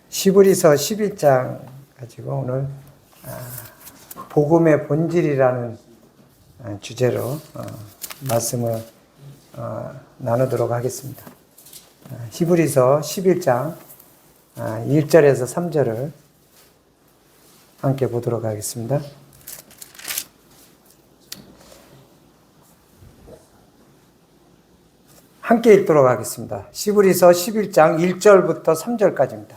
히브리서 11장 가지고 오늘 복음의 본질이라는 주제로 말씀을 나누도록 하겠습니다. 히브리서 11장 1절에서 3절을 함께 보도록 하겠습니다. 함께 읽도록 하겠습니다. 히브리서 11장 1절부터 3절까지입니다.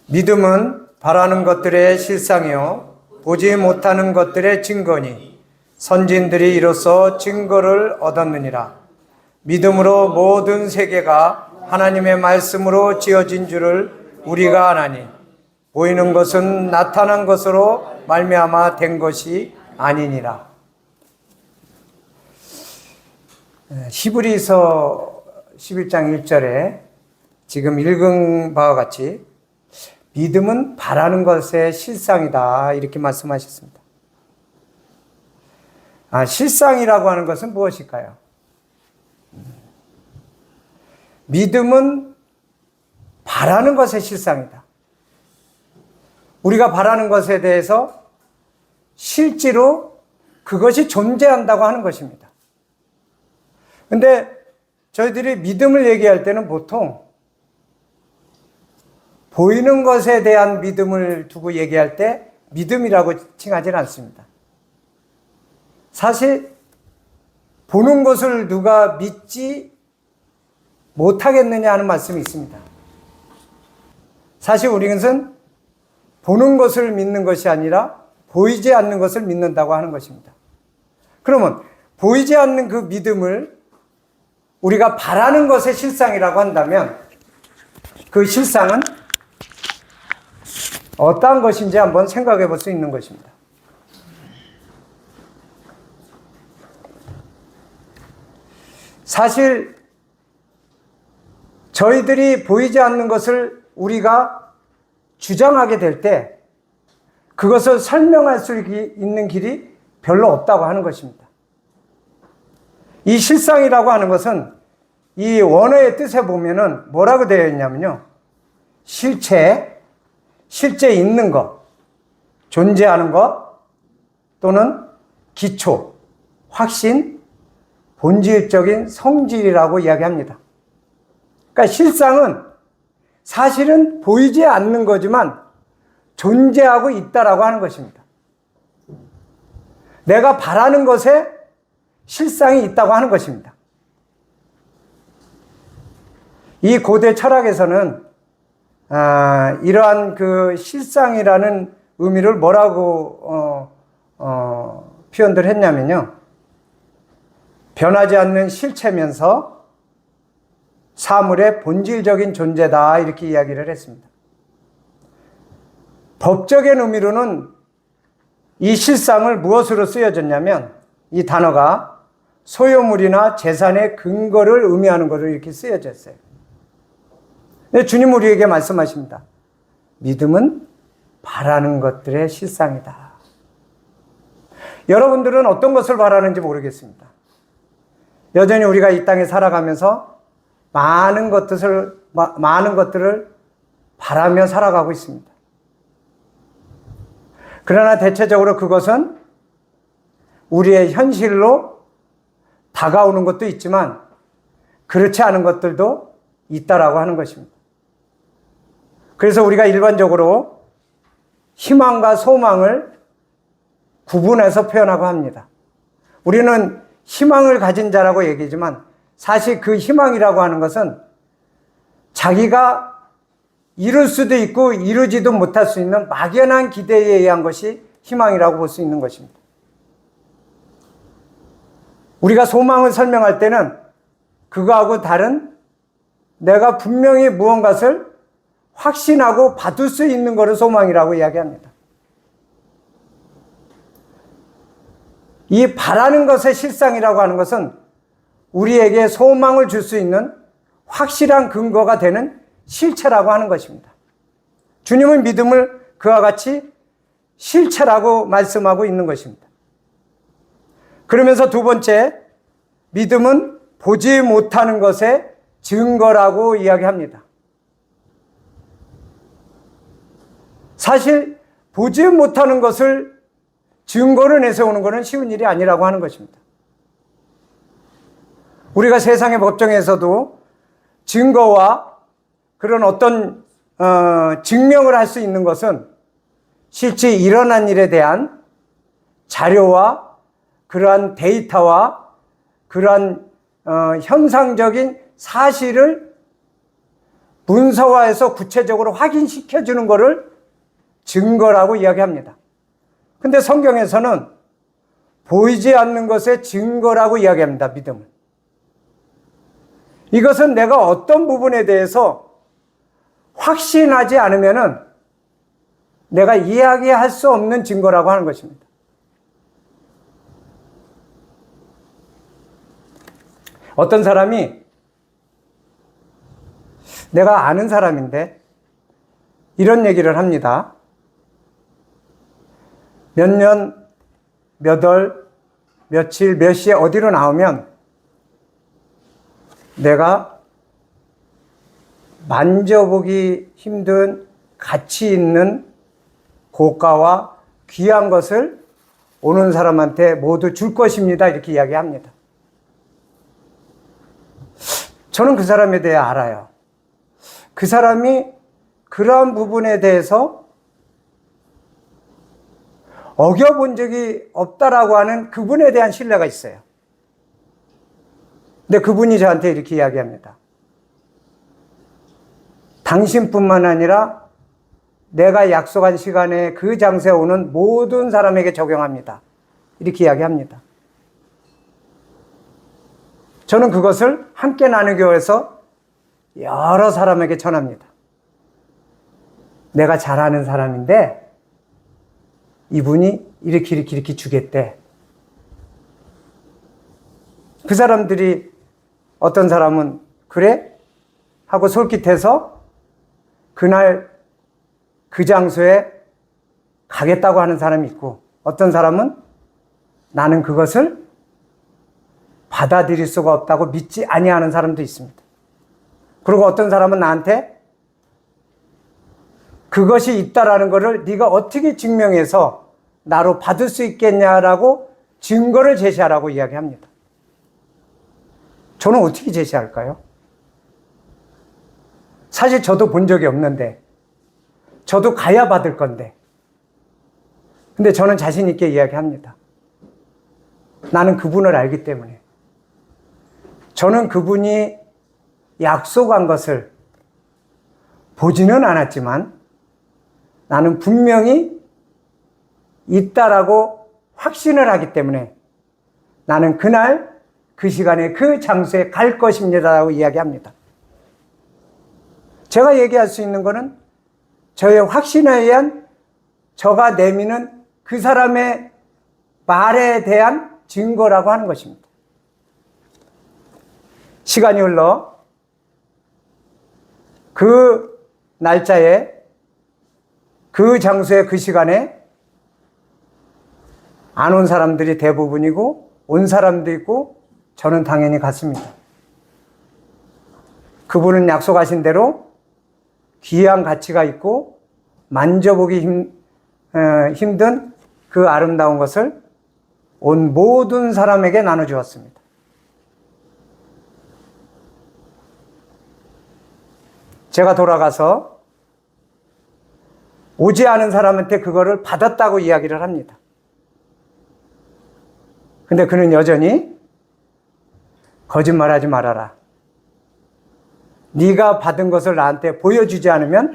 믿음은 바라는 것들의 실상이요 보지 못하는 것들의 증거니 선진들이 이로써 증거를 얻었느니라. 믿음으로 모든 세계가 하나님의 말씀으로 지어진 줄을 우리가 아나니 보이는 것은 나타난 것으로 말미암아 된 것이 아니니라. 히브리서 11장 1절에 지금 읽은 바와 같이 믿음은 바라는 것의 실상이다 이렇게 말씀하셨습니다. 실상이라고 하는 것은 무엇일까요? 믿음은 바라는 것의 실상이다. 우리가 바라는 것에 대해서 실제로 그것이 존재한다고 하는 것입니다. 근데 저희들이 믿음을 얘기할 때는 보통 보이는 것에 대한 믿음을 두고 얘기할 때 믿음이라고 칭하지는 않습니다. 사실 보는 것을 누가 믿지 못하겠느냐 하는 말씀이 있습니다. 사실 우리는 보는 것을 믿는 것이 아니라 보이지 않는 것을 믿는다고 하는 것입니다. 그러면 보이지 않는 그 믿음을 우리가 바라는 것의 실상이라고 한다면 그 실상은 어떠한 것인지 한번 생각해 볼 수 있는 것입니다. 사실 저희들이 보이지 않는 것을 우리가 주장하게 될 때 그것을 설명할 수 있는 길이 별로 없다고 하는 것입니다. 이 실상이라고 하는 것은 이 원어의 뜻에 보면은 뭐라고 되어 있냐면요. 실체 있는 것, 존재하는 것, 또는 기초, 확신, 본질적인 성질이라고 이야기합니다. 그러니까 실상은 사실은 보이지 않는 거지만 존재하고 있다라고 하는 것입니다. 내가 바라는 것에 실상이 있다고 하는 것입니다. 이 고대 철학에서는 이러한 그 실상이라는 의미를 뭐라고 표현들 했냐면요. 변하지 않는 실체면서 사물의 본질적인 존재다 이렇게 이야기를 했습니다. 법적인 의미로는 이 실상을 무엇으로 쓰여졌냐면 이 단어가 소유물이나 재산의 근거를 의미하는 것으로 이렇게 쓰여졌어요. 주님 우리에게 말씀하십니다. 믿음은 바라는 것들의 실상이다. 여러분들은 어떤 것을 바라는지 모르겠습니다. 여전히 우리가 이 땅에 살아가면서 많은 것들을 바라며 살아가고 있습니다. 그러나 대체적으로 그것은 우리의 현실로 다가오는 것도 있지만 그렇지 않은 것들도 있다라고 하는 것입니다. 그래서 우리가 일반적으로 희망과 소망을 구분해서 표현하고 합니다. 우리는 희망을 가진 자라고 얘기하지만 사실 그 희망이라고 하는 것은 자기가 이룰 수도 있고 이루지도 못할 수 있는 막연한 기대에 의한 것이 희망이라고 볼 수 있는 것입니다. 우리가 소망을 설명할 때는 그거하고 다른 내가 분명히 무언가를 확신하고 받을 수 있는 것을 소망이라고 이야기합니다. 이 바라는 것의 실상이라고 하는 것은 우리에게 소망을 줄 수 있는 확실한 근거가 되는 실체라고 하는 것입니다. 주님은 믿음을 그와 같이 실체라고 말씀하고 있는 것입니다. 그러면서 두 번째, 믿음은 보지 못하는 것의 증거라고 이야기합니다. 사실 보지 못하는 것을 증거로 내세우는 것은 쉬운 일이 아니라고 하는 것입니다. 우리가 세상의 법정에서도 증거와 그런 어떤 증명을 할 수 있는 것은 실제 일어난 일에 대한 자료와 그러한 데이터와 그러한 현상적인 사실을 문서화해서 구체적으로 확인시켜주는 것을 증거라고 이야기합니다. 근데 성경에서는 보이지 않는 것의 증거라고 이야기합니다. 믿음을. 이것은 내가 어떤 부분에 대해서 확신하지 않으면은 내가 이야기할 수 없는 증거라고 하는 것입니다. 어떤 사람이 내가 아는 사람인데 이런 얘기를 합니다. 몇 년, 몇 월, 며칠, 몇 시에 어디로 나오면 내가 만져보기 힘든 가치 있는 고가와 귀한 것을 오는 사람한테 모두 줄 것입니다. 이렇게 이야기합니다. 저는 그 사람에 대해 알아요. 그 사람이 그러한 부분에 대해서 어겨본 적이 없다라고 하는 그분에 대한 신뢰가 있어요. 근데 그분이 저한테 이렇게 이야기합니다. 당신뿐만 아니라 내가 약속한 시간에 그 장소에 오는 모든 사람에게 적용합니다. 이렇게 이야기합니다. 저는 그것을 함께 나누기 위해서 여러 사람에게 전합니다. 내가 잘 아는 사람인데 이분이 이렇게 주겠대. 그 사람들이 어떤 사람은 그래? 하고 솔깃해서 그날 그 장소에 가겠다고 하는 사람이 있고, 어떤 사람은 나는 그것을 받아들일 수가 없다고 믿지 아니하는 사람도 있습니다. 그리고 어떤 사람은 나한테 그것이 있다라는 것을 네가 어떻게 증명해서 나로 받을 수 있겠냐라고 증거를 제시하라고 이야기합니다. 저는 어떻게 제시할까요? 사실 저도 본 적이 없는데, 저도 가야 받을 건데, 근데 저는 자신 있게 이야기합니다. 나는 그분을 알기 때문에. 저는 그분이 약속한 것을 보지는 않았지만 나는 분명히 있다라고 확신을 하기 때문에 나는 그날 그 시간에 그 장소에 갈 것입니다라고 이야기합니다. 제가 얘기할 수 있는 것은 저의 확신에 의한 저가 내미는 그 사람의 말에 대한 증거라고 하는 것입니다. 시간이 흘러 그 날짜에 그 장소에 그 시간에 안 온 사람들이 대부분이고 온 사람도 있고 저는 당연히 갔습니다. 그분은 약속하신 대로 귀한 가치가 있고 만져보기 힘든 그 아름다운 것을 온 모든 사람에게 나눠주었습니다. 제가 돌아가서 오지 않은 사람한테 그거를 받았다고 이야기를 합니다. 근데 그는 여전히 거짓말하지 말아라. 네가 받은 것을 나한테 보여주지 않으면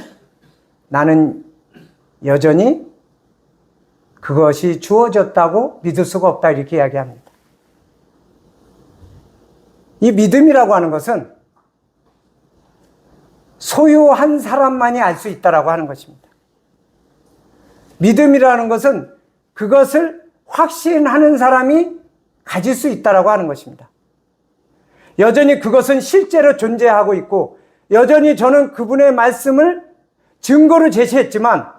나는 여전히 그것이 주어졌다고 믿을 수가 없다 이렇게 이야기합니다. 이 믿음이라고 하는 것은 소유한 사람만이 알 수 있다라고 하는 것입니다. 믿음이라는 것은 그것을 확신하는 사람이 가질 수 있다라고 하는 것입니다. 여전히 그것은 실제로 존재하고 있고 여전히 저는 그분의 말씀을 증거로 제시했지만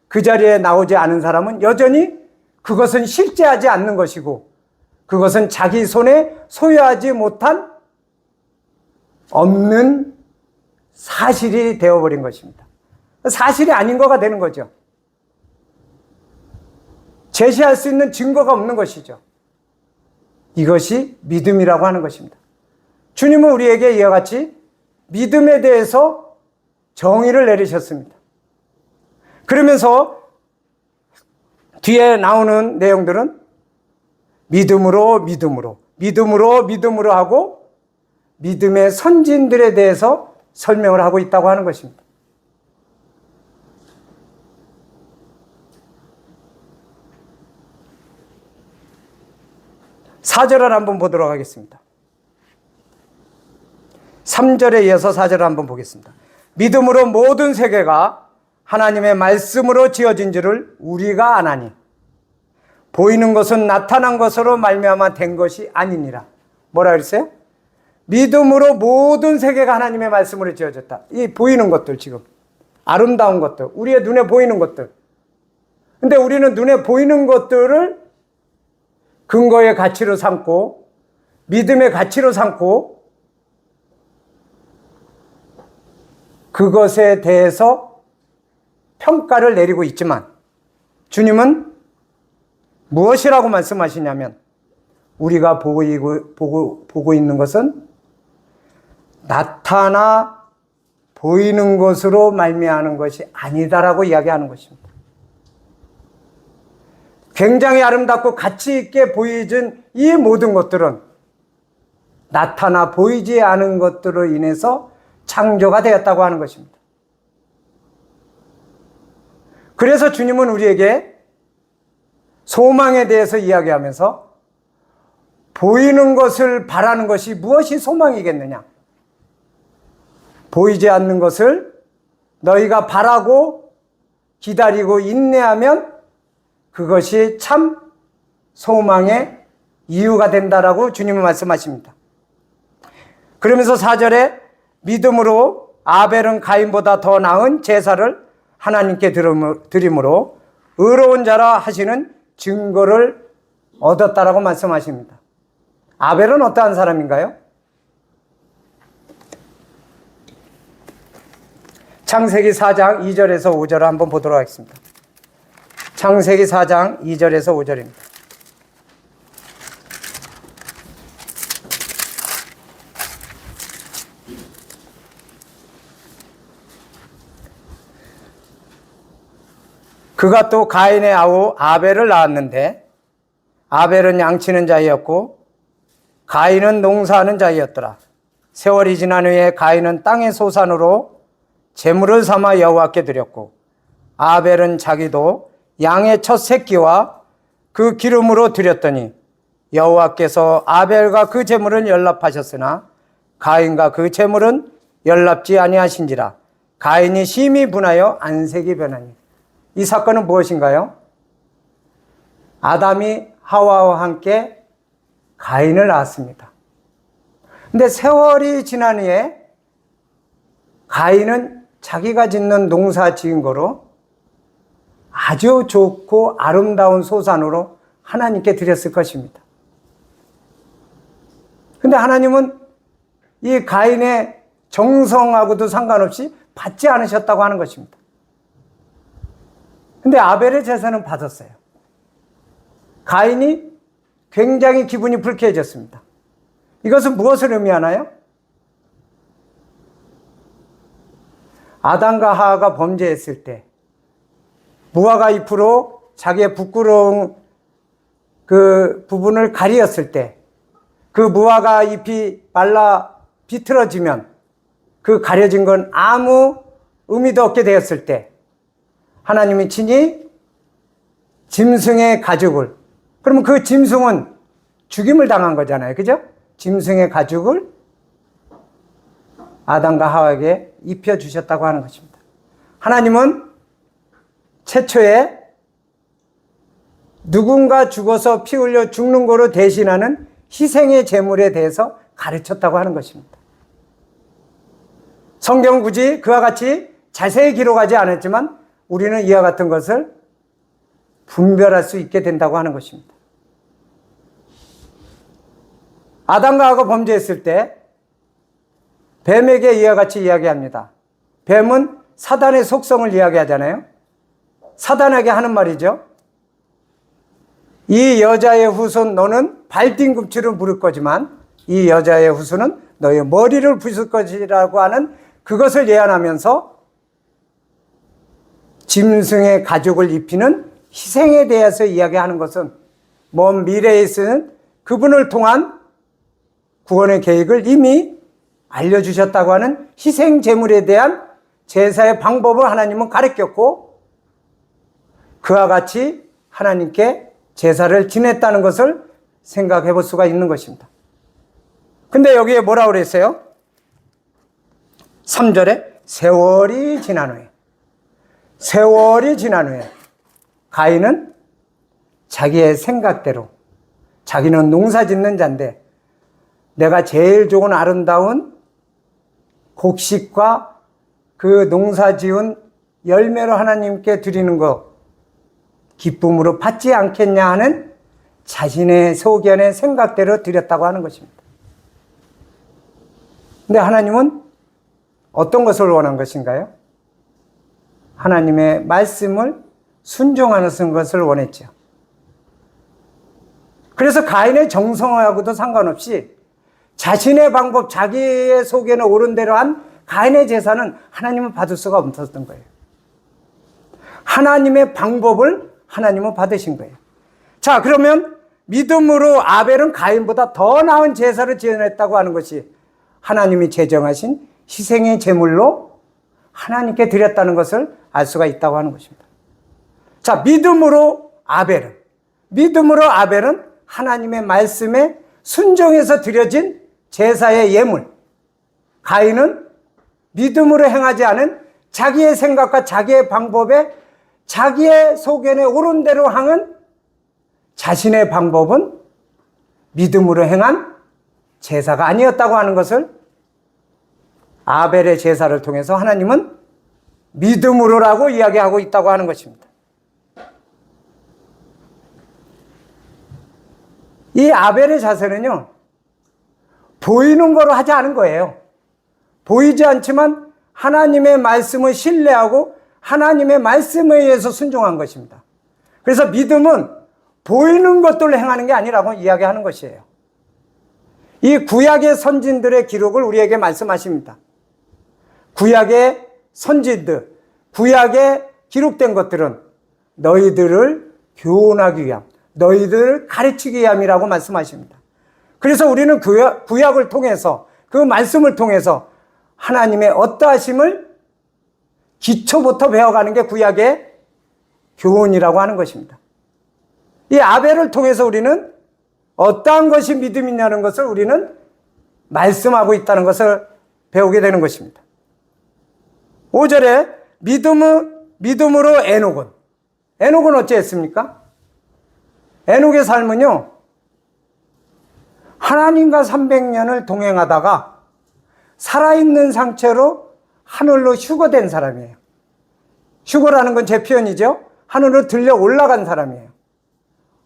그 자리에 나오지 않은 사람은 여전히 그것은 실제하지 않는 것이고 그것은 자기 손에 소유하지 못한 없는 사실이 되어버린 것입니다. 사실이 아닌 거가 되는 거죠. 제시할 수 있는 증거가 없는 것이죠. 이것이 믿음이라고 하는 것입니다. 주님은 우리에게 이와 같이 믿음에 대해서 정의를 내리셨습니다. 그러면서 뒤에 나오는 내용들은 믿음으로 하고 믿음의 선진들에 대해서 설명을 하고 있다고 하는 것입니다. 사절을 한번 보도록 하겠습니다. 3절에 이어서 4절을 한번 보겠습니다. 믿음으로 모든 세계가 하나님의 말씀으로 지어진 줄을 우리가 아나니 보이는 것은 나타난 것으로 말미암아 된 것이 아니니라. 뭐라 그랬어요? 믿음으로 모든 세계가 하나님의 말씀으로 지어졌다. 이 보이는 것들, 지금 아름다운 것들, 우리의 눈에 보이는 것들. 근데 우리는 눈에 보이는 것들을 근거의 가치로 삼고 믿음의 가치로 삼고 그것에 대해서 평가를 내리고 있지만, 주님은 무엇이라고 말씀하시냐면 우리가 보고 있는 것은 나타나 보이는 것으로 말미암는 것이 아니다라고 이야기하는 것입니다. 굉장히 아름답고 가치 있게 보이진 이 모든 것들은 나타나 보이지 않은 것들로 인해서 창조가 되었다고 하는 것입니다. 그래서 주님은 우리에게 소망에 대해서 이야기하면서 보이는 것을 바라는 것이 무엇이 소망이겠느냐? 보이지 않는 것을 너희가 바라고 기다리고 인내하면 그것이 참 소망의 이유가 된다라고 주님은 말씀하십니다. 그러면서 4절에 믿음으로 아벨은 가인보다 더 나은 제사를 하나님께 드림으로 의로운 자라 하시는 증거를 얻었다라고 말씀하십니다. 아벨은 어떠한 사람인가요? 창세기 4장 2절에서 5절을 한번 보도록 하겠습니다. 창세기 4장 2절에서 5절입니다. 그가 또 가인의 아우 아벨을 낳았는데 아벨은 양치는 자이었고 가인은 농사하는 자이었더라. 세월이 지난 후에 가인은 땅의 소산으로 제물을 삼아 여호와께 드렸고 아벨은 자기도 양의 첫 새끼와 그 기름으로 드렸더니 여호와께서 아벨과 그 제물을 연락하셨으나 가인과 그 제물은 연락지 아니하신지라. 가인이 심히 분하여 안색이 변하니. 이 사건은 무엇인가요? 아담이 하와와 함께 가인을 낳았습니다. 근데 세월이 지난 후에 가인은 자기가 짓는 농사 지은 거로 아주 좋고 아름다운 소산으로 하나님께 드렸을 것입니다. 근데 하나님은 이 가인의 정성하고도 상관없이 받지 않으셨다고 하는 것입니다. 근데 아벨의 제사는 받았어요. 가인이 굉장히 기분이 불쾌해졌습니다. 이것은 무엇을 의미하나요? 아담과 하와가 범죄했을 때 무화과 잎으로 자기의 부끄러운 그 부분을 가리었을 때 그 무화과 잎이 말라 비틀어지면 그 가려진 건 아무 의미도 없게 되었을 때 하나님이 친히 짐승의 가죽을, 그러면 그 짐승은 죽임을 당한 거잖아요. 그죠? 짐승의 가죽을 아담과 하와에게 입혀주셨다고 하는 것입니다. 하나님은 최초에 누군가 죽어서 피 흘려 죽는 거로 대신하는 희생의 제물에 대해서 가르쳤다고 하는 것입니다. 성경은 굳이 그와 같이 자세히 기록하지 않았지만 우리는 이와 같은 것을 분별할 수 있게 된다고 하는 것입니다. 아담과 하와가 범죄했을 때 뱀에게 이와 같이 이야기합니다. 뱀은 사단의 속성을 이야기하잖아요. 사단에게 하는 말이죠. 이 여자의 후손 너는 발뒤꿈치를 물을 거지만 이 여자의 후손은 너의 머리를 부술 것이라고 하는 그것을 예언하면서 짐승의 가죽을 입히는 희생에 대해서 이야기하는 것은 먼 미래에 있는 그분을 통한 구원의 계획을 이미 알려주셨다고 하는 희생 제물에 대한 제사의 방법을 하나님은 가르쳤고 그와 같이 하나님께 제사를 지냈다는 것을 생각해 볼 수가 있는 것입니다. 근데 여기에 뭐라고 그랬어요? 3절에 세월이 지난 후에 가인은 자기의 생각대로 자기는 농사 짓는 자인데 내가 제일 좋은 아름다운 곡식과 그 농사 지은 열매로 하나님께 드리는 거 기쁨으로 받지 않겠냐 하는 자신의 소견의 생각대로 드렸다고 하는 것입니다. 근데 하나님은 어떤 것을 원한 것인가요? 하나님의 말씀을 순종하는 것을 원했죠. 그래서 가인의 정성하고도 상관없이 자신의 방법, 자기의 속에는 옳은 대로 한 가인의 제사는 하나님은 받을 수가 없었던 거예요. 하나님의 방법을 하나님은 받으신 거예요. 자, 그러면 믿음으로 아벨은 가인보다 더 나은 제사를 지어냈다고 하는 것이 하나님이 제정하신 희생의 제물로 하나님께 드렸다는 것을 알 수가 있다고 하는 것입니다. 자, 믿음으로 아벨은 하나님의 말씀에 순종해서 드려진 제사의 예물, 가인은 믿음으로 행하지 않은 자기의 생각과 자기의 방법에 자기의 소견에 옳은 대로 향한 자신의 방법은 믿음으로 행한 제사가 아니었다고 하는 것을 아벨의 제사를 통해서 하나님은 믿음으로라고 이야기하고 있다고 하는 것입니다. 이 아벨의 자세는요, 보이는 거로 하지 않은 거예요. 보이지 않지만 하나님의 말씀을 신뢰하고 하나님의 말씀에 의해서 순종한 것입니다. 그래서 믿음은 보이는 것들을 행하는 게 아니라고 이야기하는 것이에요. 이 구약의 선진들의 기록을 우리에게 말씀하십니다. 구약의 선진들, 구약에 기록된 것들은 너희들을 교훈하기 위함, 너희들을 가르치기 위함이라고 말씀하십니다. 그래서 우리는 구약을 통해서, 그 말씀을 통해서 하나님의 어떠하심을 기초부터 배워가는 게 구약의 교훈이라고 하는 것입니다. 이 아벨을 통해서 우리는 어떠한 것이 믿음이냐는 것을 우리는 말씀하고 있다는 것을 배우게 되는 것입니다. 5절에 믿음으로 에녹은 어찌했습니까? 에녹의 삶은요, 하나님과 300년을 동행하다가 살아있는 상태로 하늘로 휴거된 사람이에요. 휴거라는 건 제 표현이죠. 하늘로 들려 올라간 사람이에요.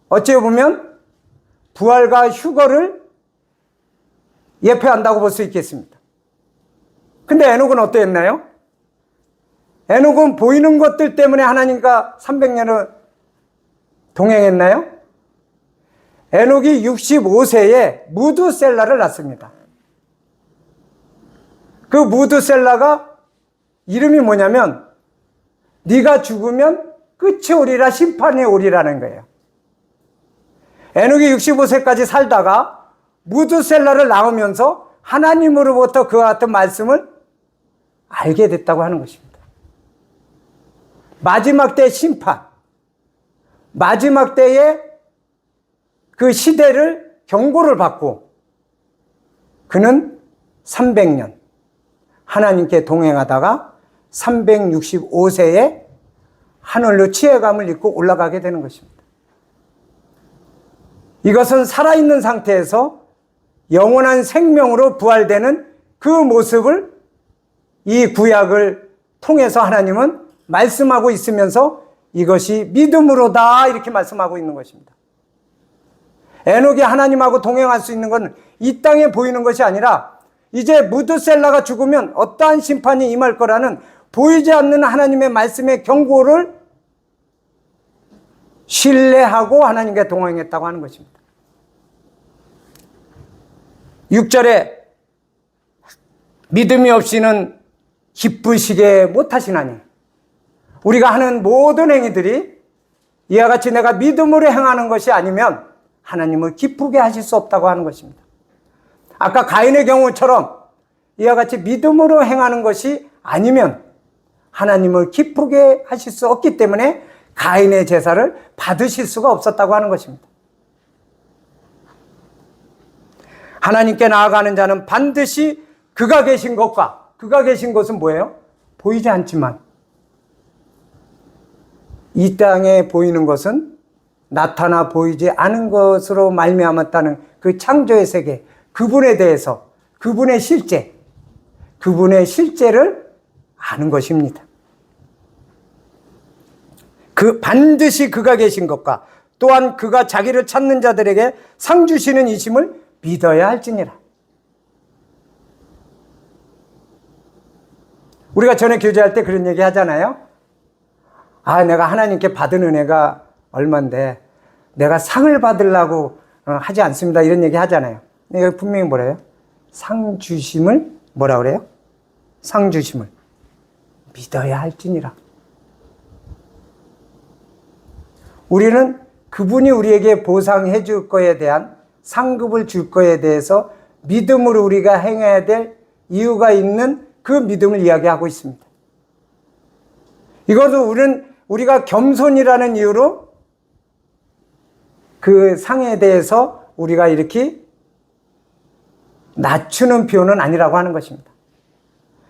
어찌 보면 부활과 휴거를 예표한다고 볼 수 있겠습니다. 근데 에녹은 어떠했나요? 에녹은 보이는 것들 때문에 하나님과 300년을 동행했나요? 에녹이 65세에 무두셀라를 낳습니다. 그 무두셀라가 이름이 뭐냐면 네가 죽으면 끝이 오리라, 심판이 오리라는 거예요. 에녹이 65세까지 살다가 무두셀라를 낳으면서 하나님으로부터 그와 같은 말씀을 알게 됐다고 하는 것입니다. 마지막 때의 심판, 마지막 때의 그 시대를 경고를 받고 그는 300년 하나님께 동행하다가 365세에 하늘로 치해감을 입고 올라가게 되는 것입니다. 이것은 살아있는 상태에서 영원한 생명으로 부활되는 그 모습을 이 구약을 통해서 하나님은 말씀하고 있으면서 이것이 믿음으로다 이렇게 말씀하고 있는 것입니다. 에녹이 하나님하고 동행할 수 있는 건 이 땅에 보이는 것이 아니라 이제 무두셀라가 죽으면 어떠한 심판이 임할 거라는 보이지 않는 하나님의 말씀의 경고를 신뢰하고 하나님께 동행했다고 하는 것입니다. 6절에 믿음이 없이는 기쁘시게 못하시나니, 우리가 하는 모든 행위들이 이와 같이 내가 믿음으로 행하는 것이 아니면 하나님을 기쁘게 하실 수 없다고 하는 것입니다. 아까 가인의 경우처럼 이와 같이 믿음으로 행하는 것이 아니면 하나님을 기쁘게 하실 수 없기 때문에 가인의 제사를 받으실 수가 없었다고 하는 것입니다. 하나님께 나아가는 자는 반드시 그가 계신 것과, 그가 계신 것은 뭐예요? 보이지 않지만 이 땅에 보이는 것은 나타나 보이지 않은 것으로 말미암았다는 그 창조의 세계, 그분에 대해서, 그분의 실제를 아는 것입니다. 반드시 그가 계신 것과 또한 그가 자기를 찾는 자들에게 상 주시는 이심을 믿어야 할지니라. 우리가 전에 교제할 때 그런 얘기 하잖아요. 내가 하나님께 받은 은혜가 얼만데 내가 상을 받으려고 하지 않습니다. 이런 얘기 하잖아요. 여기 분명히 뭐래요? 상 주심을 뭐라 그래요? 상 주심을 믿어야 할지니라. 우리는 그분이 우리에게 보상해 줄 거에 대한, 상급을 줄 거에 대해서 믿음으로 우리가 행해야 될 이유가 있는 그 믿음을 이야기하고 있습니다. 이것도 우리가 겸손이라는 이유로 그 상에 대해서 우리가 이렇게 낮추는 표현은 아니라고 하는 것입니다.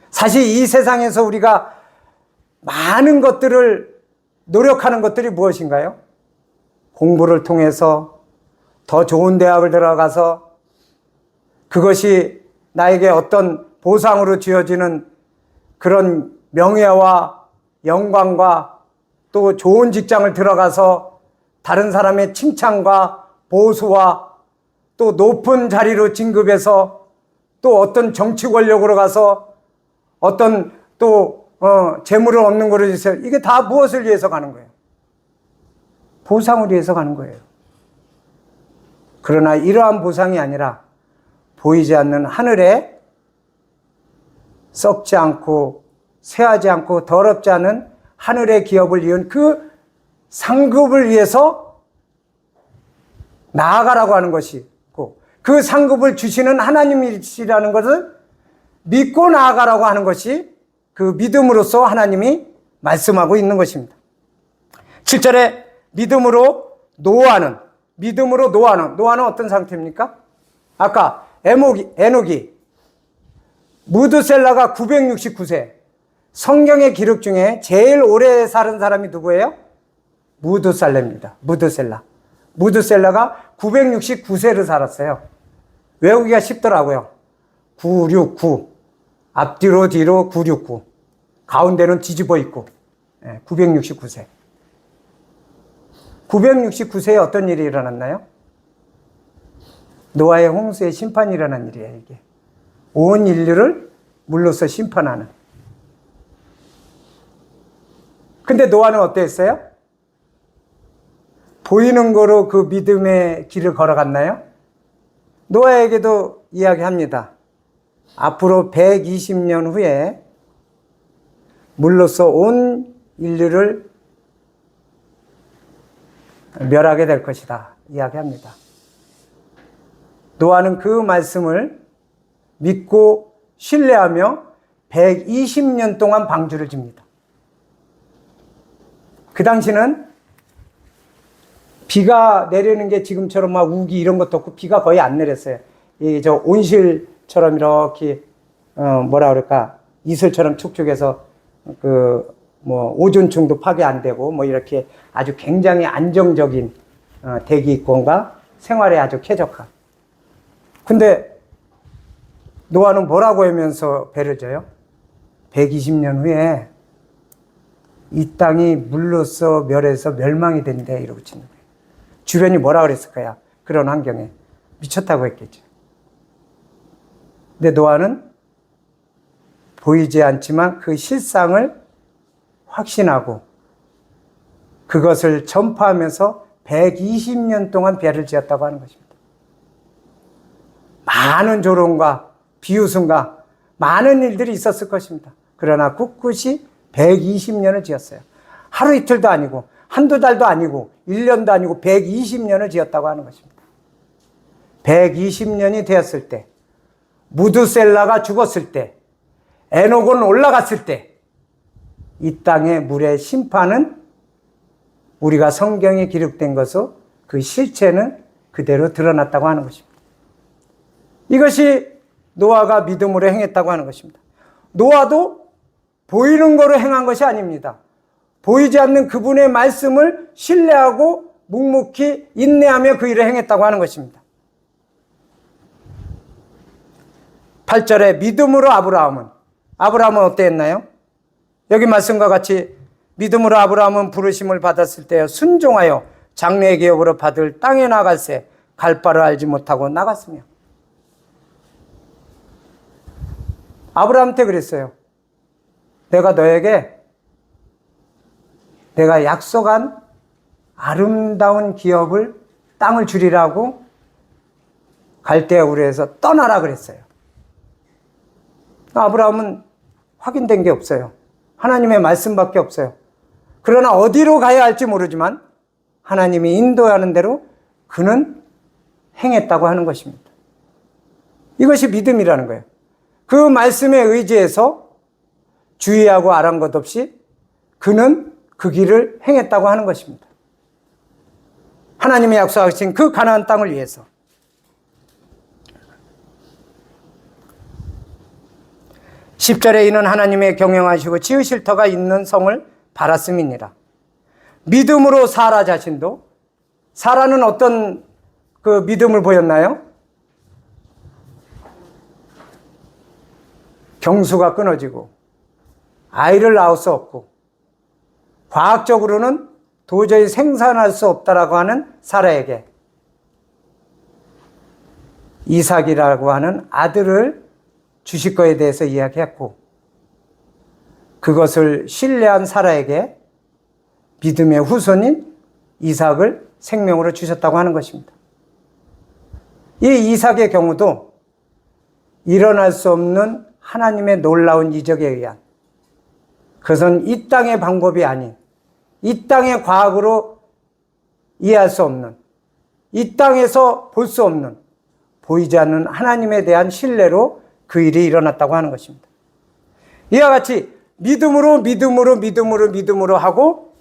사실 이 세상에서 우리가 많은 것들을 노력하는 것들이 무엇인가요? 공부를 통해서 더 좋은 대학을 들어가서 그것이 나에게 어떤 보상으로 주어지는 그런 명예와 영광과 또 좋은 직장을 들어가서 다른 사람의 칭찬과 보수와 또 높은 자리로 진급해서 또 어떤 정치 권력으로 가서 어떤 또 재물을 얻는 것을 위해서, 이게 다 무엇을 위해서 가는 거예요? 보상을 위해서 가는 거예요. 그러나 이러한 보상이 아니라 보이지 않는 하늘에 썩지 않고 쇠하지 않고 더럽지 않은 하늘의 기업을 이은 그 상급을 위해서 나아가라고 하는 것이고, 그 상급을 주시는 하나님이시라는 것을 믿고 나아가라고 하는 것이 그 믿음으로써 하나님이 말씀하고 있는 것입니다. 7절에 믿음으로 노아는 어떤 상태입니까? 아까 에녹이 무드셀라가 969세, 성경의 기록 중에 제일 오래 사는 사람이 누구예요? 무드셀라입니다. 무드셀라가 969세를 살았어요. 외우기가 쉽더라고요. 969, 앞뒤로 뒤로 969, 가운데는 뒤집어 있고, 969세. 969세에 어떤 일이 일어났나요? 노아의 홍수의 심판이 일어난 일이에요, 이게. 온 인류를 물로써 심판하는. 근데 노아는 어땠어요? 보이는 거로 그 믿음의 길을 걸어갔나요? 노아에게도 이야기합니다. 앞으로 120년 후에 물로써 온 인류를 멸하게 될 것이다 이야기합니다. 노아는 그 말씀을 믿고 신뢰하며 120년 동안 방주를 집니다. 그 당시는 비가 내리는 게 지금처럼 막 우기 이런 것도 없고 비가 거의 안 내렸어요. 저 온실처럼 이렇게 뭐라 그럴까, 이슬처럼 축축해서 오존층도 파괴 안 되고 이렇게 아주 굉장히 안정적인 대기권과 생활에 아주 쾌적한. 근데 노아는 뭐라고 하면서 배를 져요? 120년 후에 이 땅이 물로써 멸해서 멸망이 된대 이러고 치는 거예요. 주변이 뭐라 그랬을 거야? 그런 환경에 미쳤다고 했겠죠. 근데 노아는 보이지 않지만 그 실상을 확신하고 그것을 전파하면서 120년 동안 배를 지었다고 하는 것입니다. 많은 조롱과 비웃음과 많은 일들이 있었을 것입니다. 그러나 꿋꿋이 120년을 지었어요. 하루 이틀도 아니고 한두 달도 아니고 1년도 아니고 120년을 지었다고 하는 것입니다. 120년이 되었을 때, 무드셀라가 죽었을 때, 에녹은 올라갔을 때, 이 땅의 물의 심판은 우리가 성경에 기록된 것으로 그 실체는 그대로 드러났다고 하는 것입니다. 이것이 노아가 믿음으로 행했다고 하는 것입니다. 노아도 보이는 거로 행한 것이 아닙니다. 보이지 않는 그분의 말씀을 신뢰하고 묵묵히 인내하며 그 일을 행했다고 하는 것입니다. 8절에 믿음으로 아브라함은 어땠나요? 여기 말씀과 같이 믿음으로 아브라함은 부르심을 받았을 때 순종하여 장래의 기업으로 받을 땅에 나갈새 갈 바를 알지 못하고 나갔으며, 아브라함한테 그랬어요. 내가 너에게 내가 약속한 아름다운 기업을 땅을 주리라고 갈대아 우르에서 떠나라 그랬어요. 아브라함은 확인된 게 없어요. 하나님의 말씀밖에 없어요. 그러나 어디로 가야 할지 모르지만 하나님이 인도하는 대로 그는 행했다고 하는 것입니다. 이것이 믿음이라는 거예요. 그 말씀에 의지해서 주의하고 아란 것 없이 그는 그 길을 행했다고 하는 것입니다. 하나님이 약속하신 그 가나안 땅을 위해서. 10절에 이는 하나님의 경영하시고 지으실 터가 있는 성을 바랐음이니라. 믿음으로 사라 자신도, 사라는 어떤 그 믿음을 보였나요? 경수가 끊어지고 아이를 낳을 수 없고 과학적으로는 도저히 생산할 수 없다라고 하는 사라에게 이삭이라고 하는 아들을 주실 것에 대해서 이야기했고, 그것을 신뢰한 사라에게 믿음의 후손인 이삭을 생명으로 주셨다고 하는 것입니다. 이 이삭의 경우도 일어날 수 없는 하나님의 놀라운 이적에 의한, 그것은 이 땅의 방법이 아닌, 이 땅의 과학으로 이해할 수 없는, 이 땅에서 볼 수 없는, 보이지 않는 하나님에 대한 신뢰로 그 일이 일어났다고 하는 것입니다. 이와 같이 믿음으로 하고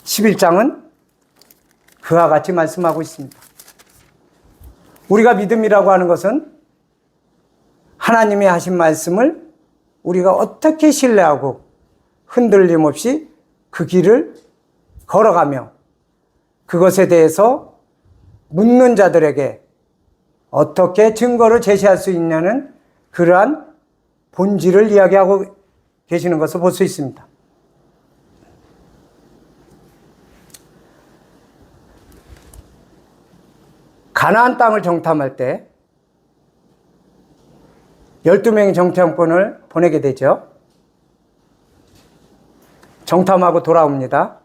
11장은 그와 같이 말씀하고 있습니다. 우리가 믿음이라고 하는 것은 하나님이 하신 말씀을 우리가 어떻게 신뢰하고 흔들림 없이 그 길을 걸어가며 그것에 대해서 묻는 자들에게 어떻게 증거를 제시할 수 있냐는 그러한 본질을 이야기하고 계시는 것을 볼 수 있습니다. 가나안 땅을 정탐할 때 12명의 정탐꾼을 보내게 되죠. 정탐하고 돌아옵니다.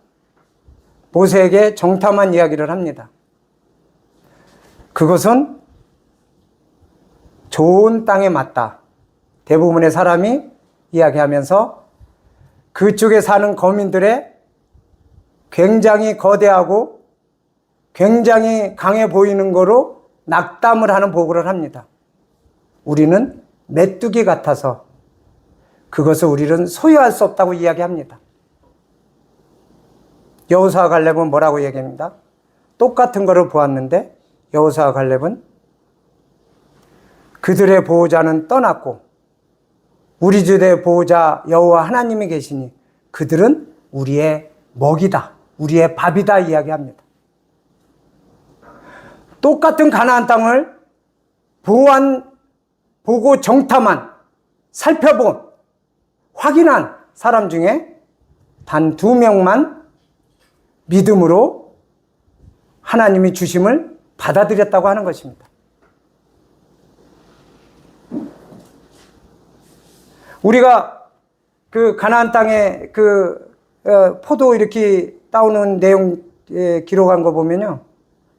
모세에게 정탐한 이야기를 합니다. 그것은 좋은 땅에 맞다. 대부분의 사람이 이야기하면서 그쪽에 사는 거민들의 굉장히 거대하고 굉장히 강해 보이는 거로 낙담을 하는 보고를 합니다. 우리는 메뚜기 같아서 그것을 우리는 소유할 수 없다고 이야기합니다. 여호수아와 갈렙은 뭐라고 얘기합니다? 똑같은 거를 보았는데 여호수아와 갈렙은 그들의 보호자는 떠났고 우리 주의 보호자 여호와 하나님이 계시니 그들은 우리의 먹이다, 우리의 밥이다 이야기합니다. 똑같은 가나안 땅을 보고 정탐한, 살펴본, 확인한 사람 중에 단 2명만 믿음으로 하나님이 주심을 받아들였다고 하는 것입니다. 우리가 그 가나안 땅에 포도 이렇게 따오는 내용 기록한 거 보면요.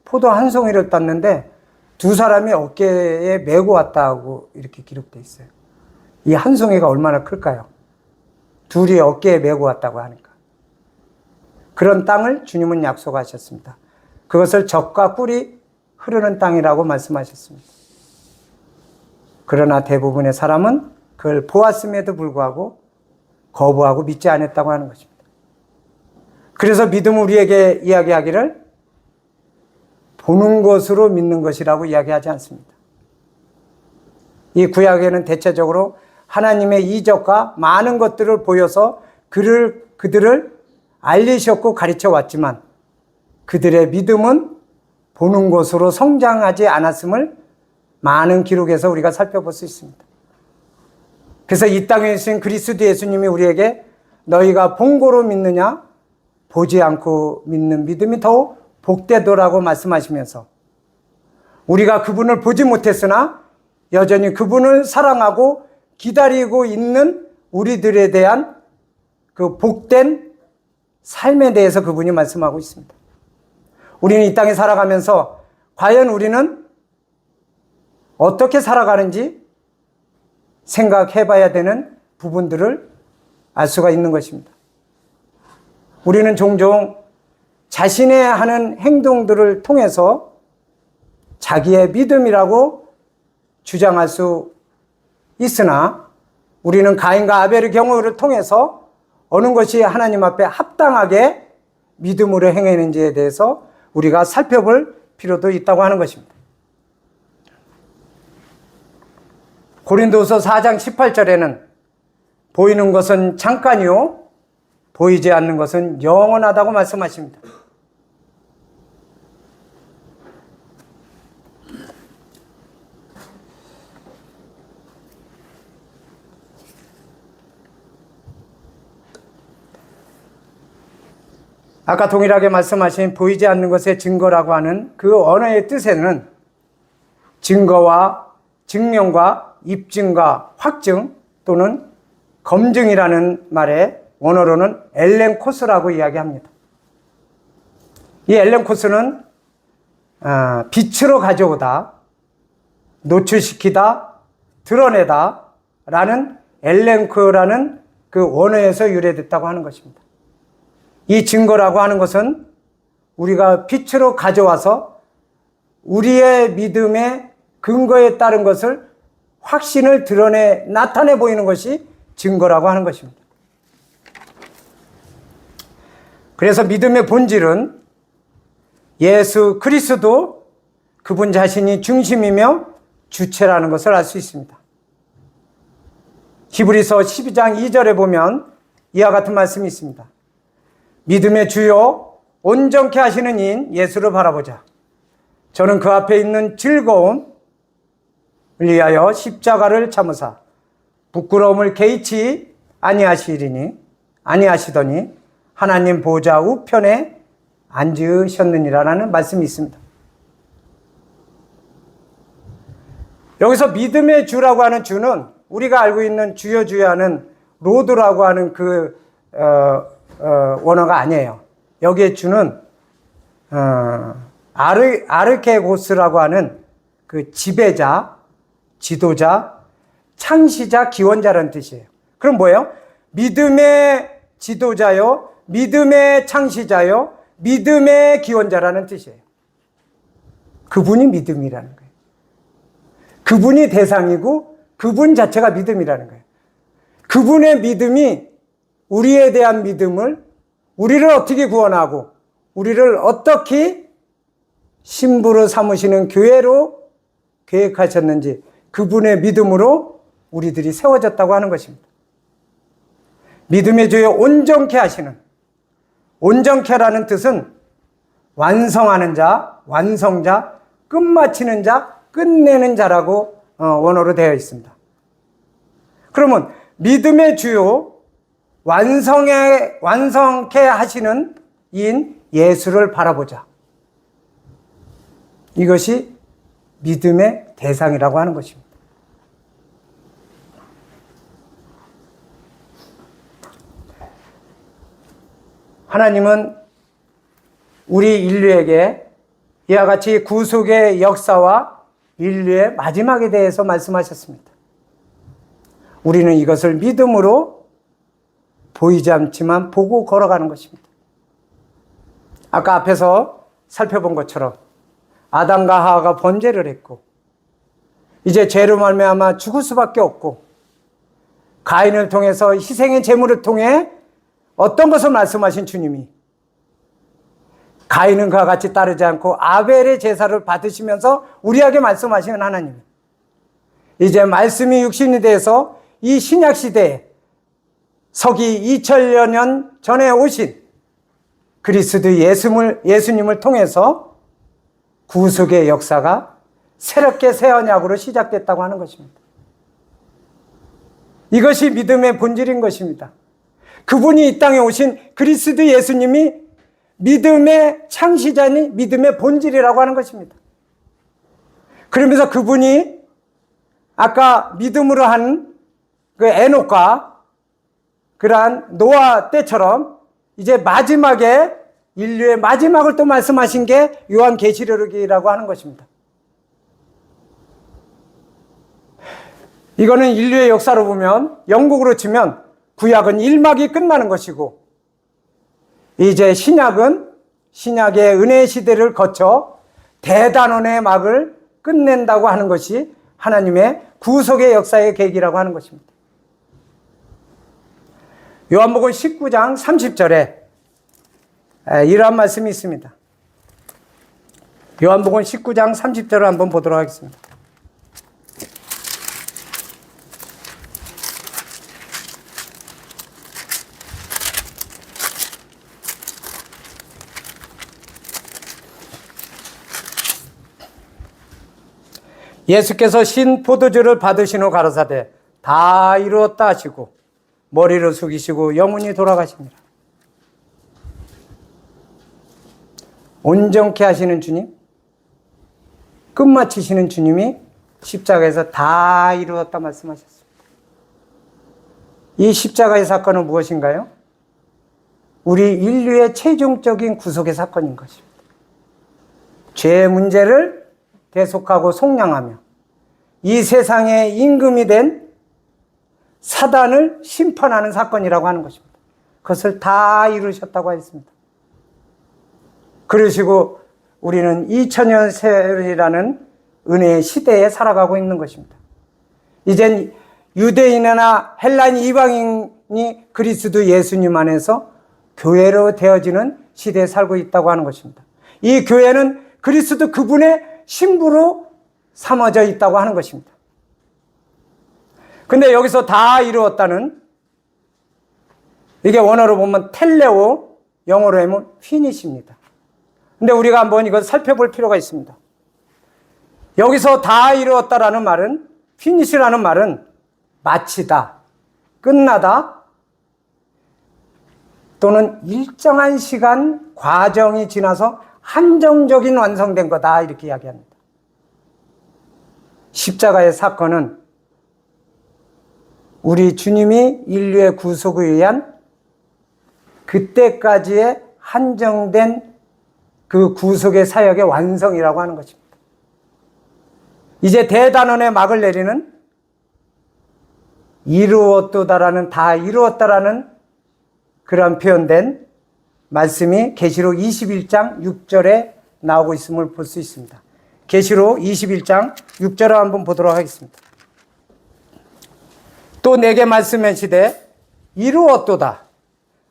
포도 한 송이를 땄는데 두 사람이 어깨에 메고 왔다고 이렇게 기록되어 있어요. 이 한 송이가 얼마나 클까요? 둘이 어깨에 메고 왔다고 하니까. 그런 땅을 주님은 약속하셨습니다. 그것을 젖과 꿀이 흐르는 땅이라고 말씀하셨습니다. 그러나 대부분의 사람은 그걸 보았음에도 불구하고 거부하고 믿지 않았다고 하는 것입니다. 그래서 믿음은 우리에게 이야기하기를 보는 것으로 믿는 것이라고 이야기하지 않습니다. 이 구약에는 대체적으로 하나님의 이적과 많은 것들을 보여서 그들을 알리셨고 가르쳐 왔지만 그들의 믿음은 보는 것으로 성장하지 않았음을 많은 기록에서 우리가 살펴볼 수 있습니다. 그래서 이 땅에 계신 그리스도 예수님이 우리에게 너희가 본 거로 믿느냐 보지 않고 믿는 믿음이 더욱 복되도라고 말씀하시면서 우리가 그분을 보지 못했으나 여전히 그분을 사랑하고 기다리고 있는 우리들에 대한 그 복된 삶에 대해서 그분이 말씀하고 있습니다. 우리는 이 땅에 살아가면서 과연 우리는 어떻게 살아가는지 생각해 봐야 되는 부분들을 알 수가 있는 것입니다. 우리는 종종 자신의 하는 행동들을 통해서 자기의 믿음이라고 주장할 수 있으나 우리는 가인과 아벨의 경우를 통해서 어느 것이 하나님 앞에 합당하게 믿음으로 행하는지에 대해서 우리가 살펴볼 필요도 있다고 하는 것입니다. 고린도서 4장 18절에는 보이는 것은 잠깐이요 보이지 않는 것은 영원하다고 말씀하십니다. 아까 동일하게 말씀하신 보이지 않는 것의 증거라고 하는 그 언어의 뜻에는 증거와 증명과 입증과 확증 또는 검증이라는 말에 원어로는 엘렌코스라고 이야기합니다. 이 엘렌코스는 빛으로 가져오다, 노출시키다, 드러내다 라는 엘렌코라는 그 원어에서 유래됐다고 하는 것입니다. 이 증거라고 하는 것은 우리가 빛으로 가져와서 우리의 믿음의 근거에 따른 것을 확신을 드러내 나타내 보이는 것이 증거라고 하는 것입니다. 그래서 믿음의 본질은 예수 그리스도 그분 자신이 중심이며 주체라는 것을 알 수 있습니다. 히브리서 12장 2절에 보면 이와 같은 말씀이 있습니다. 믿음의 주요 온전케 하시는 이인 예수를 바라보자. 저는 그 앞에 있는 즐거움을 위하여 십자가를 참으사 부끄러움을 개의치 아니하시더니 하나님 보좌 우편에 앉으셨느니라는 말씀이 있습니다. 여기서 믿음의 주라고 하는 주는 우리가 알고 있는 주여 하는 로드라고 하는 그 원어가 아니에요. 여기에 주는 아르케고스라고 하는 그 지배자, 지도자, 창시자, 기원자라는 뜻이에요. 그럼 뭐예요? 믿음의 지도자요, 믿음의 창시자요, 믿음의 기원자라는 뜻이에요. 그분이 믿음이라는 거예요. 그분이 대상이고 그분 자체가 믿음이라는 거예요. 그분의 믿음이 우리에 대한 믿음을 우리를 어떻게 구원하고 우리를 어떻게 신부로 삼으시는 교회로 계획하셨는지 그분의 믿음으로 우리들이 세워졌다고 하는 것입니다. 믿음의 주여 온전케 하시는, 온전케라는 뜻은 완성하는 자, 완성자, 끝마치는 자, 끝내는 자라고 원어로 되어 있습니다. 그러면 믿음의 주요 완성케 하시는 이인 예수를 바라보자. 이것이 믿음의 대상이라고 하는 것입니다. 하나님은 우리 인류에게 이와 같이 구속의 역사와 인류의 마지막에 대해서 말씀하셨습니다. 우리는 이것을 믿음으로 보이지 않지만 보고 걸어가는 것입니다. 아까 앞에서 살펴본 것처럼 아담과 하와가 범죄를 했고 이제 죄로 말미암아 죽을 수밖에 없고 가인을 통해서 희생의 제물을 통해 어떤 것을 말씀하신 주님이 가인은 그와 같이 따르지 않고 아벨의 제사를 받으시면서 우리에게 말씀하시는 하나님, 이제 말씀이 육신이 돼서 이 신약 시대에 서기 2000여 년 전에 오신 그리스도 예수님을 통해서 구속의 역사가 새롭게 새 언약으로 시작됐다고 하는 것입니다. 이것이 믿음의 본질인 것입니다. 그분이 이 땅에 오신 그리스도 예수님이 믿음의 창시자니 믿음의 본질이라고 하는 것입니다. 그러면서 그분이 아까 믿음으로 한 그 에녹과 그러한 노아 때처럼 이제 마지막에 인류의 마지막을 또 말씀하신 게 요한계시록이라고 하는 것입니다. 이거는 인류의 역사로 보면 영국으로 치면 구약은 1막이 끝나는 것이고 이제 신약은 신약의 은혜의 시대를 거쳐 대단원의 막을 끝낸다고 하는 것이 하나님의 구속의 역사의 계기라고 하는 것입니다. 요한복음 19장 30절에 이러한 말씀이 있습니다. 요한복음 19장 30절을 한번 보도록 하겠습니다. 예수께서 신 포도주를 받으신 후 가라사대 다 이루었다 하시고 머리를 숙이시고 영원히 돌아가십니다. 온전케 하시는 주님, 끝마치시는 주님이 십자가에서 다 이루었다 말씀하셨습니다. 이 십자가의 사건은 무엇인가요? 우리 인류의 최종적인 구속의 사건인 것입니다. 죄의 문제를 대속하고 속량하며 이 세상의 임금이 된 사단을 심판하는 사건이라고 하는 것입니다. 그것을 다 이루셨다고 했습니다. 그러시고 우리는 2000년 세월이라는 은혜의 시대에 살아가고 있는 것입니다. 이젠 유대인이나 헬라인 이방인이 그리스도 예수님 안에서 교회로 되어지는 시대에 살고 있다고 하는 것입니다. 이 교회는 그리스도 그분의 신부로 삼아져 있다고 하는 것입니다. 근데 여기서 다 이루었다는, 이게 원어로 보면 텔레오, 영어로 하면 피니시입니다. 근데 우리가 한번 이걸 살펴볼 필요가 있습니다. 여기서 다 이루었다라는 말은, 피니시라는 말은 마치다, 끝나다, 또는 일정한 시간 과정이 지나서 한정적인 완성된 거다, 이렇게 이야기합니다. 십자가의 사건은 우리 주님이 인류의 구속에 의한 그때까지의 한정된 그 구속의 사역의 완성이라고 하는 것입니다. 이제 대단원의 막을 내리는 이루었도다라는, 다 이루었다라는 그런 표현된 말씀이 계시록 21장 6절에 나오고 있음을 볼 수 있습니다. 계시록 21장 6절을 한번 보도록 하겠습니다. 또 내게 말씀하시되 이루었도다.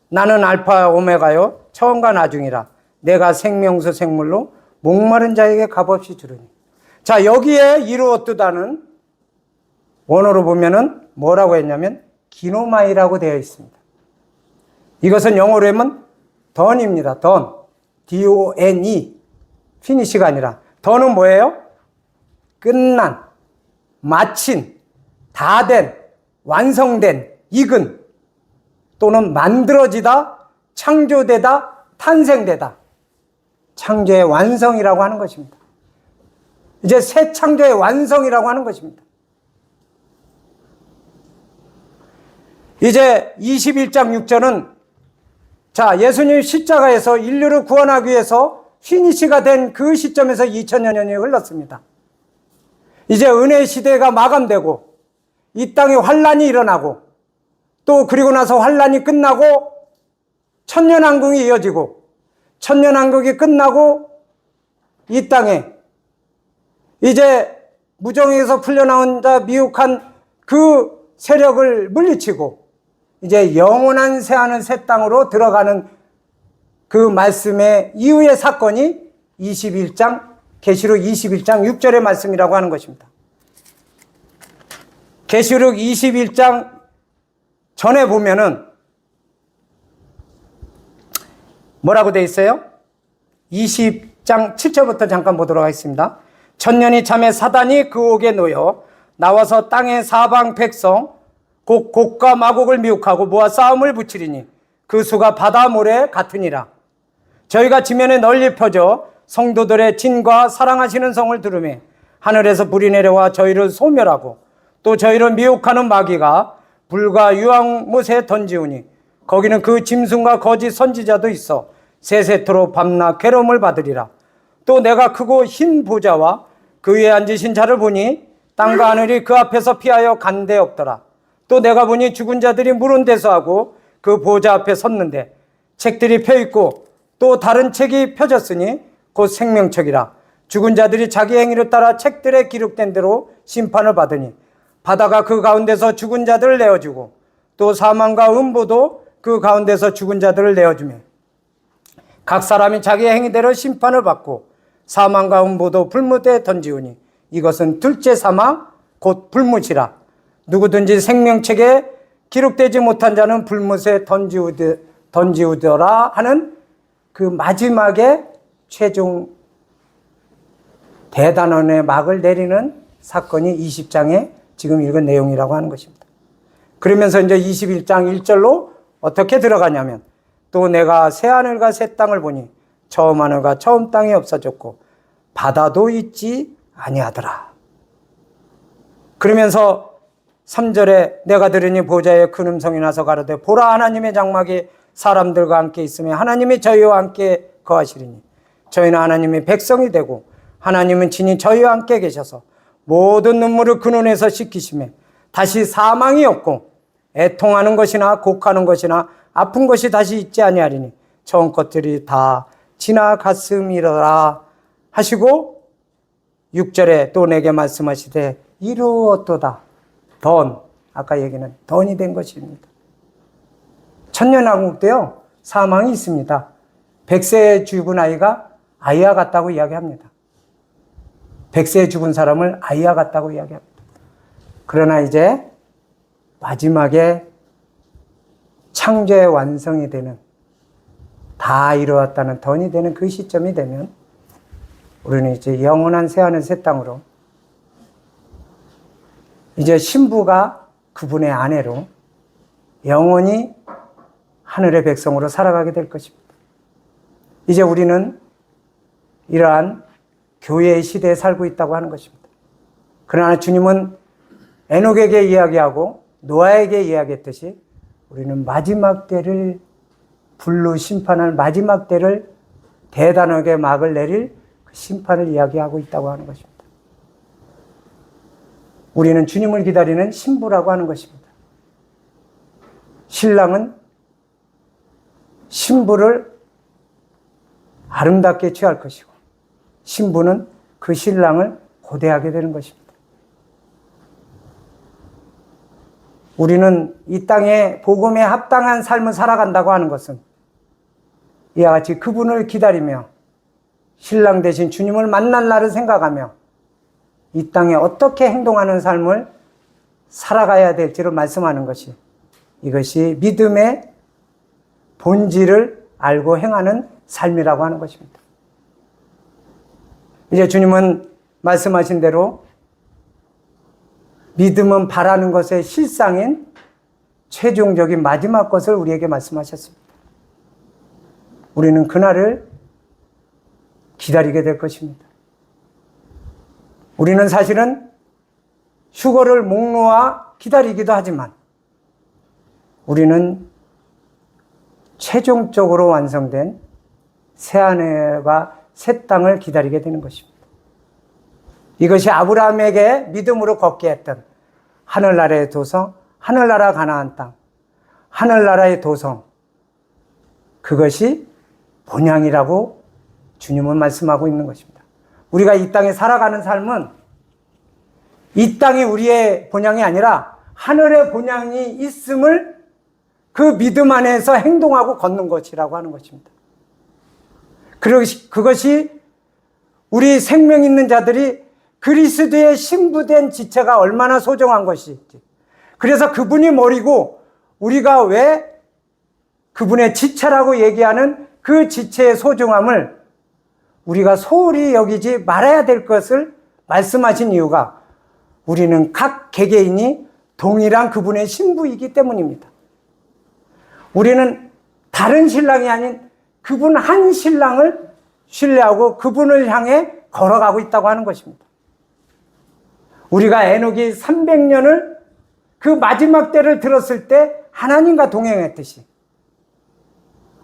나는 알파와 오메가요 처음과 나중이라. 내가 생명수 생물로 목마른 자에게 값없이 주르니. 자, 여기에 이루었도다는 원어로 보면은 뭐라고 했냐면 기노마이라고 되어 있습니다. 이것은 영어로 하면 done입니다. done. D-O-N-E. 피니시가 아니라. done은 뭐예요? 끝난, 마친, 다 된, 완성된, 익은, 또는 만들어지다, 창조되다, 탄생되다. 창조의 완성이라고 하는 것입니다. 이제 새 창조의 완성이라고 하는 것입니다. 이제 21장 6절은 자, 예수님 십자가에서 인류를 구원하기 위해서 피니시가 된 그 시점에서 2000여 년이 흘렀습니다. 이제 은혜의 시대가 마감되고 이 땅에 환란이 일어나고 또 그리고 나서 환란이 끝나고 천년왕국이 이어지고 천년왕국이 끝나고 이 땅에 이제 무정에서 풀려나온 자 미혹한 그 세력을 물리치고 이제 영원한 새하늘 새 땅으로 들어가는 그 말씀의 이후의 사건이 21장 계시록 21장 6절의 말씀이라고 하는 것입니다. 계시록 21장 전에 보면은 뭐라고 되어 있어요? 20장 7절부터 잠깐 보도록 하겠습니다. 천년이 참에 사단이 그 옥에 놓여 나와서 땅의 사방 백성 곧 곡과 마곡을 미혹하고 모아 싸움을 붙이리니 그 수가 바다 모래 같으니라. 저희가 지면에 널리 펴져 성도들의 진과 사랑하시는 성을 들으며 하늘에서 불이 내려와 저희를 소멸하고 또 저희를 미혹하는 마귀가 불과 유황못에 던지우니 거기는 그 짐승과 거짓 선지자도 있어 세세토록 밤낮 괴로움을 받으리라. 또 내가 크고 흰 보좌와 그 위에 앉으신 자를 보니 땅과 하늘이 그 앞에서 피하여 간 데 없더라. 또 내가 보니 죽은 자들이 물은 데서 하고 그 보좌 앞에 섰는데 책들이 펴있고 또 다른 책이 펴졌으니 곧 생명책이라. 죽은 자들이 자기 행위를 따라 책들에 기록된 대로 심판을 받으니 바다가 그 가운데서 죽은 자들을 내어주고 또 사망과 음보도 그 가운데서 죽은 자들을 내어주며 각 사람이 자기 행위대로 심판을 받고 사망과 음보도 불못에 던지우니 이것은 둘째 사망 곧 불못이라. 누구든지 생명책에 기록되지 못한 자는 불못에 던지우더라 하는 그 마지막에 최종 대단원의 막을 내리는 사건이 20장에 지금 읽은 내용이라고 하는 것입니다. 그러면서 이제 21장 1절로 어떻게 들어가냐면 또 내가 새 하늘과 새 땅을 보니 처음 하늘과 처음 땅이 없어졌고 바다도 있지 아니하더라. 그러면서 3절에 내가 들으니 보좌에 큰 음성이 나서 가로되 보라 하나님의 장막이 사람들과 함께 있으며 하나님이 저희와 함께 거하시리니 저희는 하나님의 백성이 되고 하나님은 친히 저희와 함께 계셔서 모든 눈물을 그 눈에서 씻기시며 다시 사망이 없고 애통하는 것이나 곡하는 것이나 아픈 것이 다시 있지 아니하리니 처음 것들이 다 지나갔음이라 하시고 6절에 또 내게 말씀하시되 이루었도다. 던, 아까 얘기는 던이 된 것입니다. 천년왕국 때요 사망이 있습니다. 100세에 죽은 아이가 아이와 같다고 이야기합니다. 100세에 죽은 사람을 아이와 같다고 이야기합니다. 그러나 이제 마지막에 창조의 완성이 되는 다 이루었다는 던이 되는 그 시점이 되면 우리는 이제 영원한 새하늘 새 땅으로 이제 신부가 그분의 아내로 영원히 하늘의 백성으로 살아가게 될 것입니다. 이제 우리는 이러한 교회의 시대에 살고 있다고 하는 것입니다. 그러나 주님은 에녹에게 이야기하고 노아에게 이야기했듯이 우리는 마지막 때를 불로 심판할 마지막 때를 대단하게 막을 내릴 그 심판을 이야기하고 있다고 하는 것입니다. 우리는 주님을 기다리는 신부라고 하는 것입니다. 신랑은 신부를 아름답게 취할 것이고 신부는 그 신랑을 고대하게 되는 것입니다. 우리는 이 땅에 복음에 합당한 삶을 살아간다고 하는 것은 이와 같이 그분을 기다리며 신랑 되신 주님을 만날 날을 생각하며 이 땅에 어떻게 행동하는 삶을 살아가야 될지를 말씀하는 것이 이것이 믿음의 본질을 알고 행하는 삶이라고 하는 것입니다. 이제 주님은 말씀하신 대로 믿음은 바라는 것의 실상인 최종적인 마지막 것을 우리에게 말씀하셨습니다. 우리는 그날을 기다리게 될 것입니다. 우리는 사실은 휴거를 목 놓아 기다리기도 하지만 우리는 최종적으로 완성된 새하늘과 새 땅을 기다리게 되는 것입니다. 이것이 아브라함에게 믿음으로 걷게 했던 하늘나라의 도성, 하늘나라 가나안 땅, 하늘나라의 도성, 그것이 본향이라고 주님은 말씀하고 있는 것입니다. 우리가 이 땅에 살아가는 삶은 이 땅이 우리의 본향이 아니라 하늘의 본향이 있음을 그 믿음 안에서 행동하고 걷는 것이라고 하는 것입니다. 그것이 우리 생명 있는 자들이 그리스도의 신부된 지체가 얼마나 소중한 것인지, 그래서 그분이 머리고 우리가 왜 그분의 지체라고 얘기하는 그 지체의 소중함을 우리가 소홀히 여기지 말아야 될 것을 말씀하신 이유가 우리는 각 개개인이 동일한 그분의 신부이기 때문입니다. 우리는 다른 신랑이 아닌 그분 한 신랑을 신뢰하고 그분을 향해 걸어가고 있다고 하는 것입니다. 우리가 에녹이 300년을 그 마지막 때를 들었을 때 하나님과 동행했듯이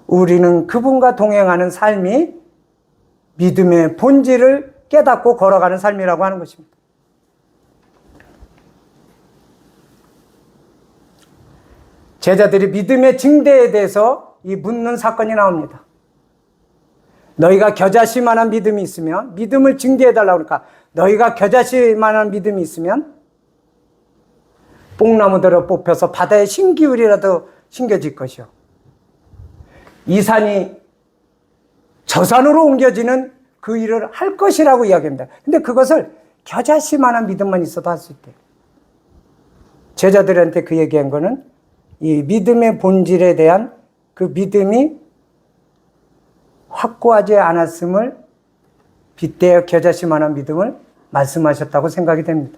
우리는 그분과 동행하는 삶이 믿음의 본질을 깨닫고 걸어가는 삶이라고 하는 것입니다. 제자들이 믿음의 증대에 대해서 이 묻는 사건이 나옵니다. 너희가 겨자씨 만한 믿음이 있으면, 믿음을 증대해달라고 그러니까 너희가 겨자씨 만한 믿음이 있으면 뽕나무들을 뽑혀서 바다에 신기울이라도 심겨질 것이요. 이 산이 저 산으로 옮겨지는 그 일을 할 것이라고 이야기합니다. 근데 그것을 겨자씨만한 믿음만 있어도 할 수 있대요. 제자들한테 그 얘기한 거는 이 믿음의 본질에 대한 그 믿음이 확고하지 않았음을 빗대어 겨자씨만한 믿음을 말씀하셨다고 생각이 됩니다.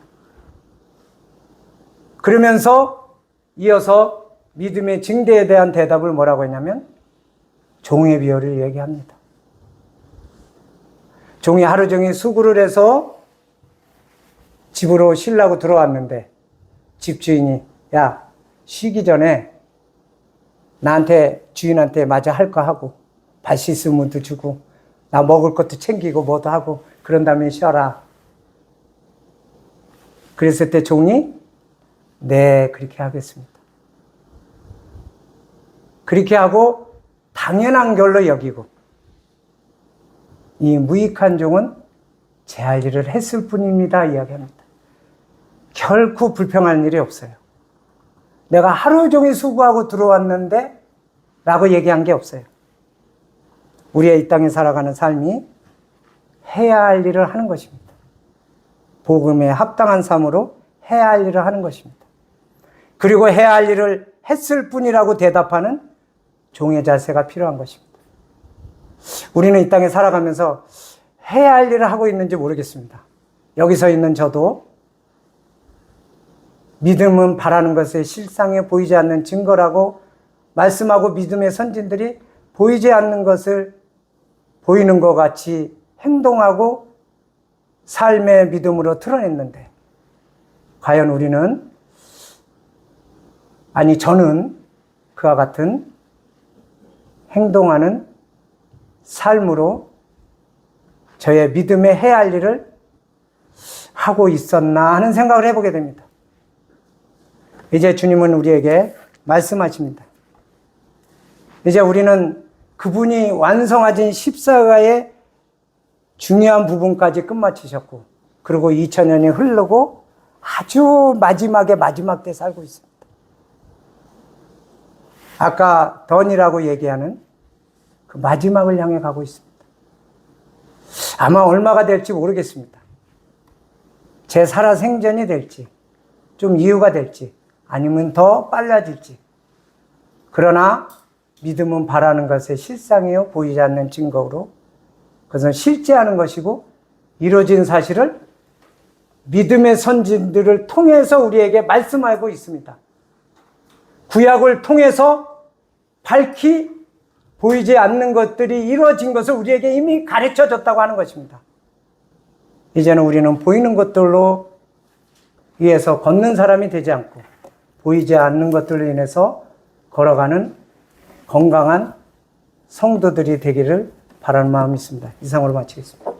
그러면서 이어서 믿음의 증대에 대한 대답을 뭐라고 했냐면 종의 비유를 얘기합니다. 종이 하루 종일 수고를 해서 집으로 쉬려고 들어왔는데 집주인이 야, 쉬기 전에 나한테 주인한테 마저 할 거 하고 발 씻을 물도 주고 나 먹을 것도 챙기고 뭐도 하고 그런 다음에 쉬어라. 그랬을 때 종이 네, 그렇게 하겠습니다. 그렇게 하고 당연한 걸로 여기고 이 무익한 종은 제 할 일을 했을 뿐입니다 이야기합니다. 결코 불평할 일이 없어요. 내가 하루 종일 수고하고 들어왔는데 라고 얘기한 게 없어요. 우리의 이 땅에 살아가는 삶이 해야 할 일을 하는 것입니다. 복음에 합당한 삶으로 해야 할 일을 하는 것입니다. 그리고 해야 할 일을 했을 뿐이라고 대답하는 종의 자세가 필요한 것입니다. 우리는 이 땅에 살아가면서 해야 할 일을 하고 있는지 모르겠습니다. 여기 서 있는 저도 믿음은 바라는 것의 실상에 보이지 않는 증거라고 말씀하고 믿음의 선진들이 보이지 않는 것을 보이는 것 같이 행동하고 삶의 믿음으로 드러냈는데 과연 우리는 아니 저는 그와 같은 행동하는 삶으로 저의 믿음에 해야 할 일을 하고 있었나 하는 생각을 해보게 됩니다. 이제 주님은 우리에게 말씀하십니다. 이제 우리는 그분이 완성하신 십자가의 중요한 부분까지 끝마치셨고 그리고 2000년이 흐르고 아주 마지막에 마지막 때 살고 있습니다. 아까 던이라고 얘기하는 그 마지막을 향해 가고 있습니다. 아마 얼마가 될지 모르겠습니다. 제 살아생전이 될지 좀 이유가 될지 아니면 더 빨라질지 그러나 믿음은 바라는 것의 실상이요 보이지 않는 증거로 그것은 실제하는 것이고 이루어진 사실을 믿음의 선진들을 통해서 우리에게 말씀하고 있습니다. 구약을 통해서 밝히 보이지 않는 것들이 이루어진 것을 우리에게 이미 가르쳐 줬다고 하는 것입니다. 이제는 우리는 보이는 것들로 위해서 걷는 사람이 되지 않고 보이지 않는 것들로 인해서 건강한 성도들이 되기를 바라는 마음이 있습니다. 이상으로 마치겠습니다.